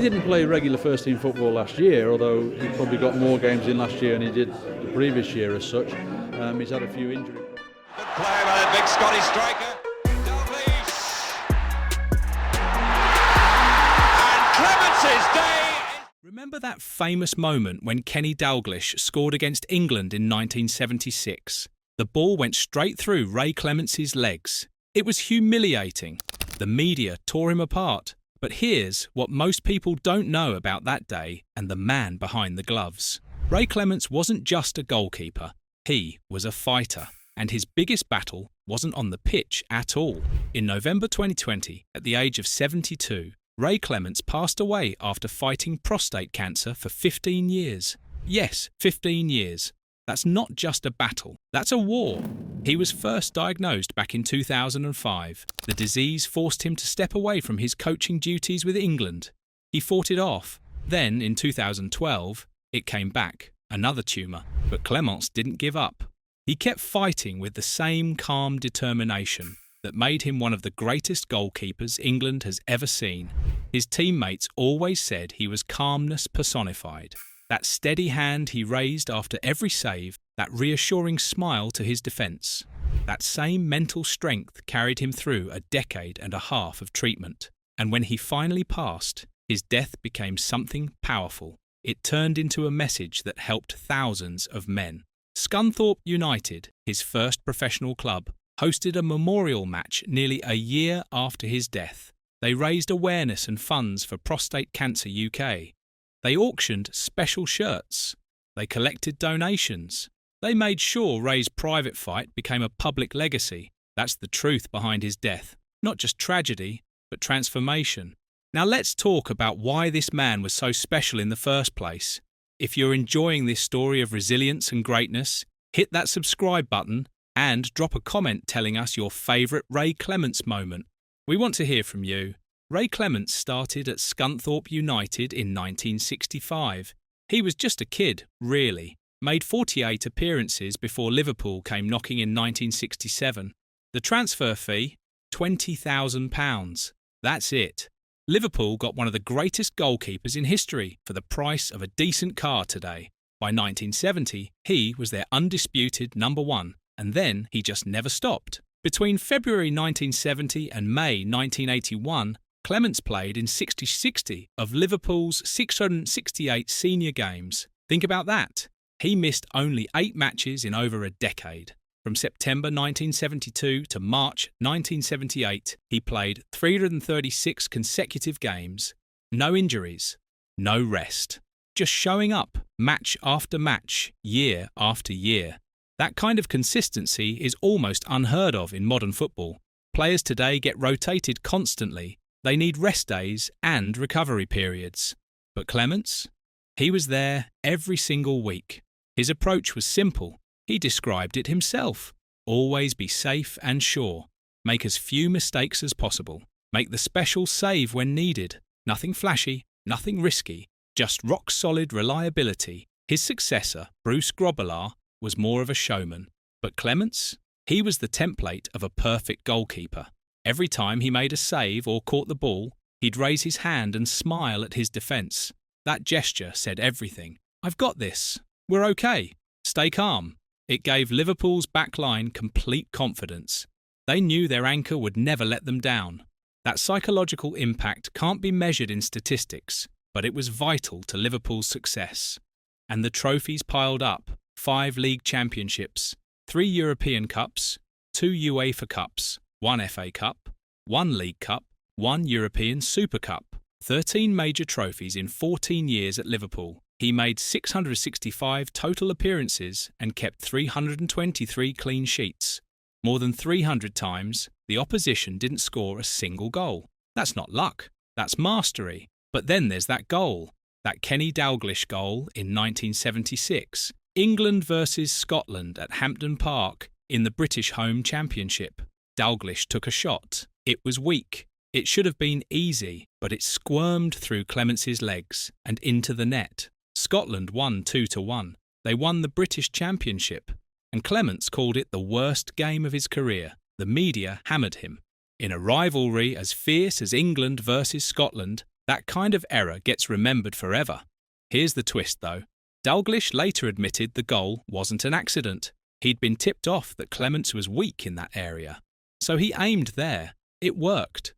he didn't play regular first-team football last year, although he probably got more games in last year than he did the previous year as such. He's had a few injuries. Good play by the big Scottish striker. Dalglish. And Clemence's day. Remember that famous moment when Kenny Dalglish scored against England in 1976? The ball went straight through Ray Clemence's legs. It was humiliating. The media tore him apart. But here's what most people don't know about that day and the man behind the gloves. Ray Clemence wasn't just a goalkeeper. He was a fighter. And his biggest battle wasn't on the pitch at all. In November 2020, at the age of 72, Ray Clemence passed away after fighting prostate cancer for 15 years. Yes, 15 years. That's not just a battle, that's a war. He was first diagnosed back in 2005. The disease forced him to step away from his coaching duties with England. He fought it off. Then, in 2012, it came back, another tumour. But Clemence didn't give up. He kept fighting with the same calm determination that made him one of the greatest goalkeepers England has ever seen. His teammates always said he was calmness personified. That steady hand he raised after every save, that reassuring smile to his defence. That same mental strength carried him through a decade and a half of treatment. And when he finally passed, his death became something powerful. It turned into a message that helped thousands of men. Scunthorpe United, his first professional club, hosted a memorial match nearly a year after his death. They raised awareness and funds for Prostate Cancer UK. They auctioned special shirts. They collected donations. They made sure Ray's private fight became a public legacy. That's the truth behind his death. Not just tragedy, but transformation. Now let's talk about why this man was so special in the first place. If you're enjoying this story of resilience and greatness, hit that subscribe button and drop a comment telling us your favourite Ray Clemence moment. We want to hear from you. Ray Clemence started at Scunthorpe United in 1965. He was just a kid, really. Made 48 appearances before Liverpool came knocking in 1967. The transfer fee? £20,000. That's it. Liverpool got one of the greatest goalkeepers in history for the price of a decent car today. By 1970, he was their undisputed number one, and then he just never stopped. Between February 1970 and May 1981, Clemence played in 60 of Liverpool's 668 senior games. Think about that. He missed only 8 matches in over a decade. From September 1972 to March 1978, he played 336 consecutive games. No injuries, no rest. Just showing up, match after match, year after year. That kind of consistency is almost unheard of in modern football. Players today get rotated constantly. They need rest days and recovery periods. But Clemence? He was there every single week. His approach was simple. He described it himself. Always be safe and sure. Make as few mistakes as possible. Make the special save when needed. Nothing flashy, nothing risky, just rock-solid reliability. His successor, Bruce Grobbelaar, was more of a showman. But Clemence? He was the template of a perfect goalkeeper. Every time he made a save or caught the ball, he'd raise his hand and smile at his defence. That gesture said everything. I've got this. We're okay. Stay calm. It gave Liverpool's backline complete confidence. They knew their anchor would never let them down. That psychological impact can't be measured in statistics, but it was vital to Liverpool's success. And the trophies piled up. 5 league championships, 3 European Cups, 2 UEFA Cups, 1 FA Cup, 1 League Cup, 1 European Super Cup, 13 major trophies in 14 years at Liverpool. He made 665 total appearances and kept 323 clean sheets. More than 300 times, the opposition didn't score a single goal. That's not luck, that's mastery. But then there's that goal, that Kenny Dalglish goal in 1976. England versus Scotland at Hampden Park in the British Home Championship. Dalglish took a shot. It was weak. It should have been easy, but it squirmed through Clemence's legs and into the net. Scotland won 2-1. They won the British Championship, and Clemence called it the worst game of his career. The media hammered him. In a rivalry as fierce as England versus Scotland, That kind of error gets remembered forever. Here's the twist, though. Dalglish later admitted the goal wasn't an accident. He'd been tipped off that Clemence was weak in that area. So he aimed there. It worked.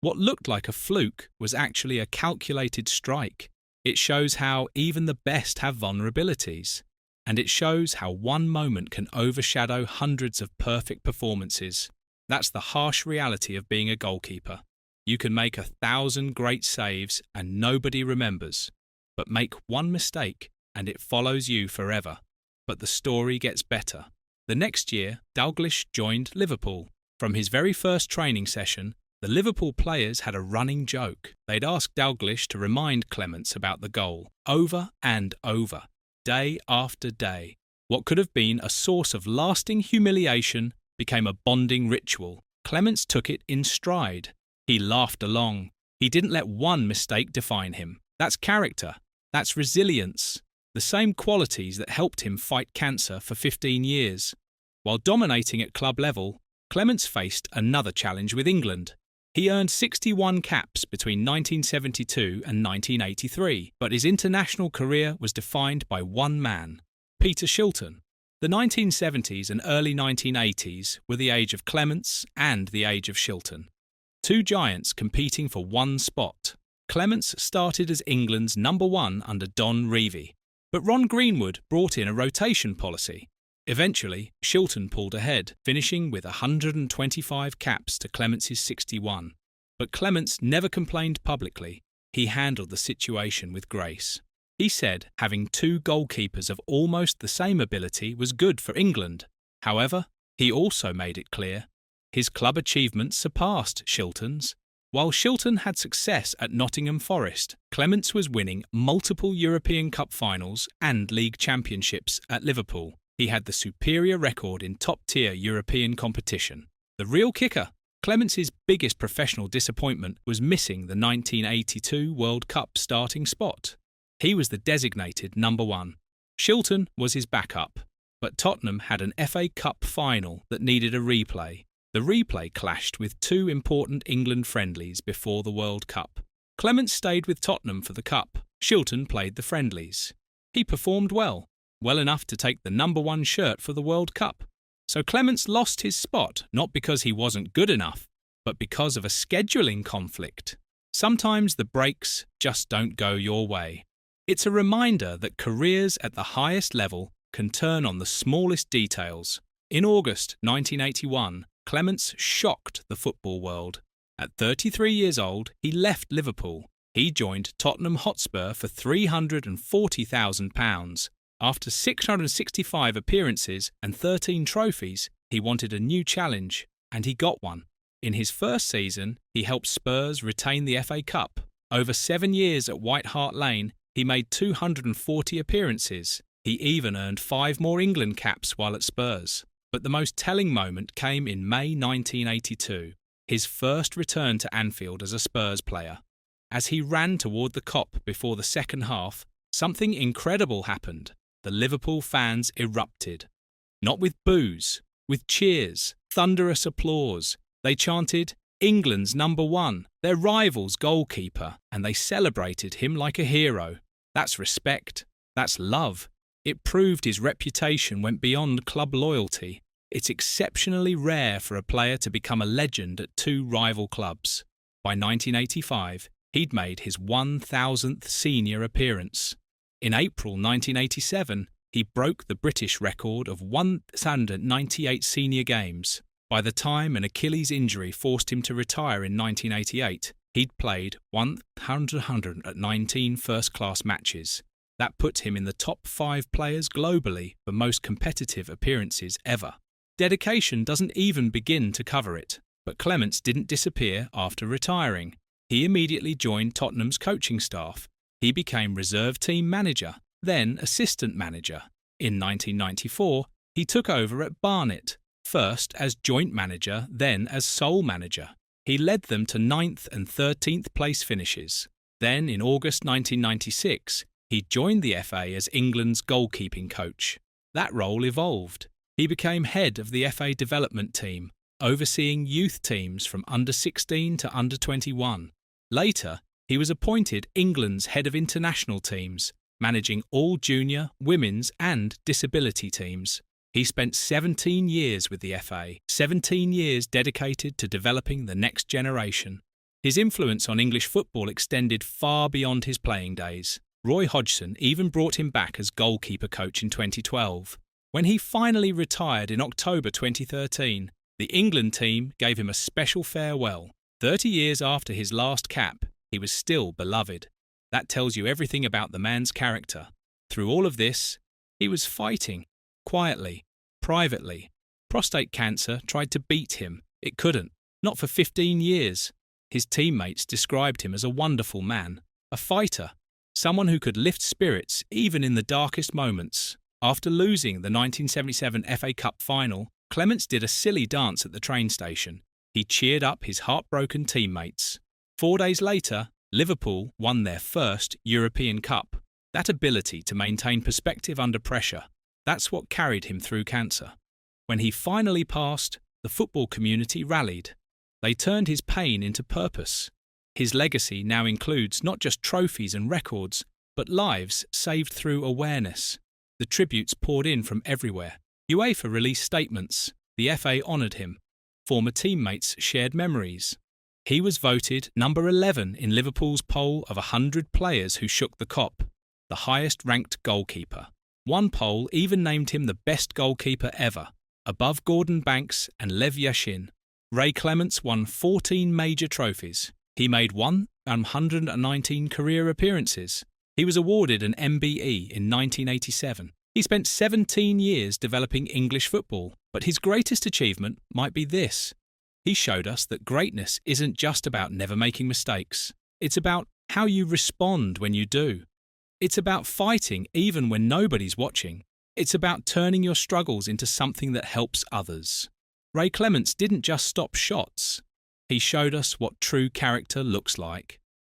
What looked like a fluke was actually a calculated strike. It shows how even the best have vulnerabilities. And it shows how one moment can overshadow hundreds of perfect performances. That's the harsh reality of being a goalkeeper. You can make 1,000 great saves and nobody remembers. But make one mistake and it follows you forever. But the story gets better. The next year, Dalglish joined Liverpool. From his very first training session, the Liverpool players had a running joke. They'd ask Dalglish to remind Clemence about the goal, over and over, day after day. What could have been a source of lasting humiliation became a bonding ritual. Clemence took it in stride. He laughed along. He didn't let one mistake define him. That's character. That's resilience. The same qualities that helped him fight cancer for 15 years. While dominating at club level, Clemence faced another challenge with England. He earned 61 caps between 1972 and 1983, but his international career was defined by one man, Peter Shilton. The 1970s and early 1980s were the age of Clemence and the age of Shilton. Two giants competing for one spot. Clemence started as England's number one under Don Revie, but Ron Greenwood brought in a rotation policy. Eventually, Shilton pulled ahead, finishing with 125 caps to Clemence's 61. But Clemence never complained publicly. He handled the situation with grace. He said having two goalkeepers of almost the same ability was good for England. However, he also made it clear his club achievements surpassed Shilton's. While Shilton had success at Nottingham Forest, Clemence was winning multiple European Cup finals and league championships at Liverpool. He had the superior record in top-tier European competition. The real kicker, Clemence's biggest professional disappointment was missing the 1982 World Cup starting spot. He was the designated number one. Shilton was his backup, but Tottenham had an FA Cup final that needed a replay. The replay clashed with two important England friendlies before the World Cup. Clemence stayed with Tottenham for the Cup. Shilton played the friendlies. He performed well enough to take the number one shirt for the World Cup. So Clemence lost his spot not because he wasn't good enough, but because of a scheduling conflict. Sometimes the breaks just don't go your way. It's a reminder that careers at the highest level can turn on the smallest details. In August 1981, Clemence shocked the football world. At 33 years old, he left Liverpool. He joined Tottenham Hotspur for £340,000. After 665 appearances and 13 trophies, he wanted a new challenge, and he got one. In his first season, he helped Spurs retain the FA Cup. Over 7 years at White Hart Lane, he made 240 appearances. He even earned 5 more England caps while at Spurs. But the most telling moment came in May 1982, his first return to Anfield as a Spurs player. As he ran toward the Kop before the second half, something incredible happened. The Liverpool fans erupted. Not with boos, with cheers, thunderous applause. They chanted, "England's number one, their rival's goalkeeper," and they celebrated him like a hero. That's respect. That's love. It proved his reputation went beyond club loyalty. It's exceptionally rare for a player to become a legend at two rival clubs. By 1985, he'd made his 1,000th senior appearance. In April 1987, he broke the British record of 198 senior games. By the time an Achilles injury forced him to retire in 1988, he'd played 119 first-class matches. That put him in the top 5 players globally for most competitive appearances ever. Dedication doesn't even begin to cover it, but Clemence didn't disappear after retiring. He immediately joined Tottenham's coaching staff. He became reserve team manager, then assistant manager. In 1994, he took over at Barnet, first as joint manager, then as sole manager. He led them to 9th and 13th place finishes. Then, in August 1996, he joined the FA as England's goalkeeping coach. That role evolved. He became head of the FA development team, overseeing youth teams from under 16 to under 21. Later, He was appointed England's head of international teams, managing all junior, women's and disability teams. He spent 17 years with the FA, 17 years dedicated to developing the next generation. His influence on English football extended far beyond his playing days. Roy Hodgson even brought him back as goalkeeper coach in 2012. When he finally retired in October 2013, the England team gave him a special farewell. 30 years after his last cap, he was still beloved. That tells you everything about the man's character. Through all of this, he was fighting, quietly, privately. Prostate cancer tried to beat him. It couldn't, not for 15 years. His teammates described him as a wonderful man, a fighter, someone who could lift spirits even in the darkest moments. After losing the 1977 FA Cup final, Clemence did a silly dance at the train station. He cheered up his heartbroken teammates. 4 days later, Liverpool won their first European Cup. That ability to maintain perspective under pressure, that's what carried him through cancer. When he finally passed, the football community rallied. They turned his pain into purpose. His legacy now includes not just trophies and records, but lives saved through awareness. The tributes poured in from everywhere. UEFA released statements. The FA honoured him. Former teammates shared memories. He was voted number 11 in Liverpool's poll of 100 players who shook the Kop, the highest-ranked goalkeeper. One poll even named him the best goalkeeper ever, above Gordon Banks and Lev Yashin. Ray Clemence won 14 major trophies. He made 119 career appearances. He was awarded an MBE in 1987. He spent 17 years developing English football, but his greatest achievement might be this. He showed us that greatness isn't just about never making mistakes. It's about how you respond when you do. It's about fighting even when nobody's watching. It's about turning your struggles into something that helps others. Ray Clemence didn't just stop shots. He showed us what true character looks like.